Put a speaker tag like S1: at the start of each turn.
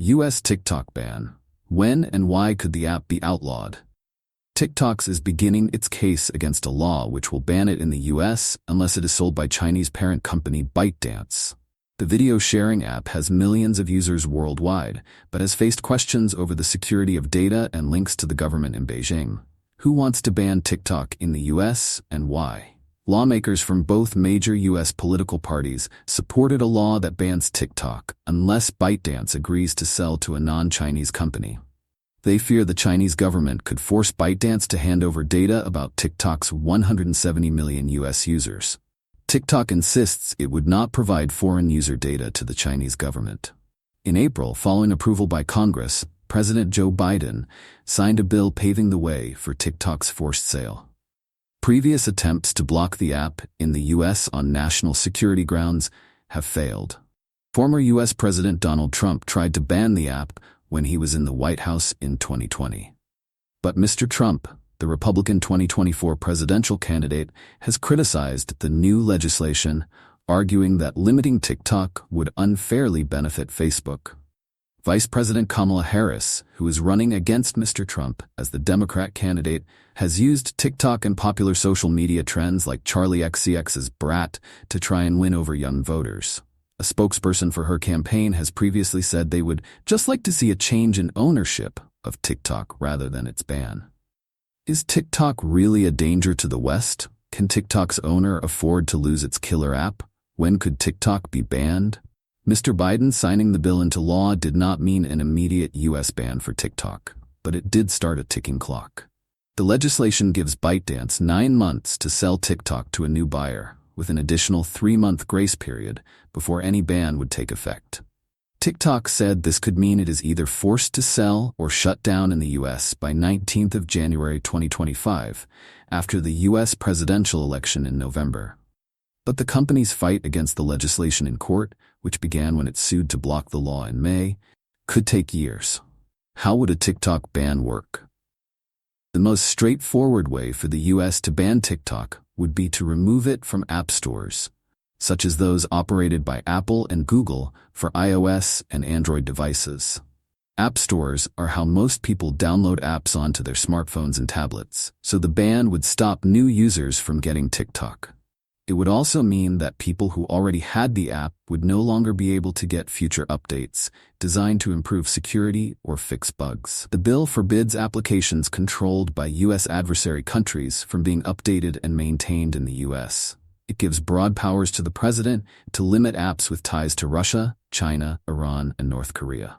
S1: U.S. TikTok ban. When and why could the app be outlawed? TikTok is beginning its case against a law which will ban it in the U.S. unless it is sold by Chinese parent company ByteDance. The video sharing app has millions of users worldwide, but has faced questions over the security of data and links to the government in Beijing. Who wants to ban TikTok in the U.S. and why? Lawmakers from both major U.S. political parties supported a law that bans TikTok unless ByteDance agrees to sell to a non-Chinese company. They fear the Chinese government could force ByteDance to hand over data about TikTok's 170 million U.S. users. TikTok insists it would not provide foreign user data to the Chinese government. In April, following approval by Congress, President Joe Biden signed a bill paving the way for TikTok's forced sale. Previous attempts to block the app in the U.S. on national security grounds have failed. Former U.S. President Donald Trump tried to ban the app when he was in the White House in 2020. But Mr. Trump, the Republican 2024 presidential candidate, has criticized the new legislation, arguing that limiting TikTok would unfairly benefit Facebook. Vice President Kamala Harris, who is running against Mr. Trump as the Democrat candidate, has used TikTok and popular social media trends like Charli XCX's Brat to try and win over young voters. A spokesperson for her campaign has previously said they would just like to see a change in ownership of TikTok rather than its ban. Is TikTok really a danger to the West? Can TikTok's owner afford to lose its killer app? When could TikTok be banned? Mr. Biden signing the bill into law did not mean an immediate U.S. ban for TikTok, but it did start a ticking clock. The legislation gives ByteDance 9 months to sell TikTok to a new buyer, with an additional 3-month grace period before any ban would take effect. TikTok said this could mean it is either forced to sell or shut down in the U.S. by 19th of January 2025, after the U.S. presidential election in November. But the company's fight against the legislation in court, which began when it sued to block the law in May, could take years. How would a TikTok ban work? The most straightforward way for the U.S. to ban TikTok would be to remove it from app stores, such as those operated by Apple and Google for iOS and Android devices. App stores are how most people download apps onto their smartphones and tablets, so the ban would stop new users from getting TikTok. It would also mean that people who already had the app would no longer be able to get future updates designed to improve security or fix bugs. The bill forbids applications controlled by U.S. adversary countries from being updated and maintained in the U.S. It gives broad powers to the president to limit apps with ties to Russia, China, Iran, and North Korea.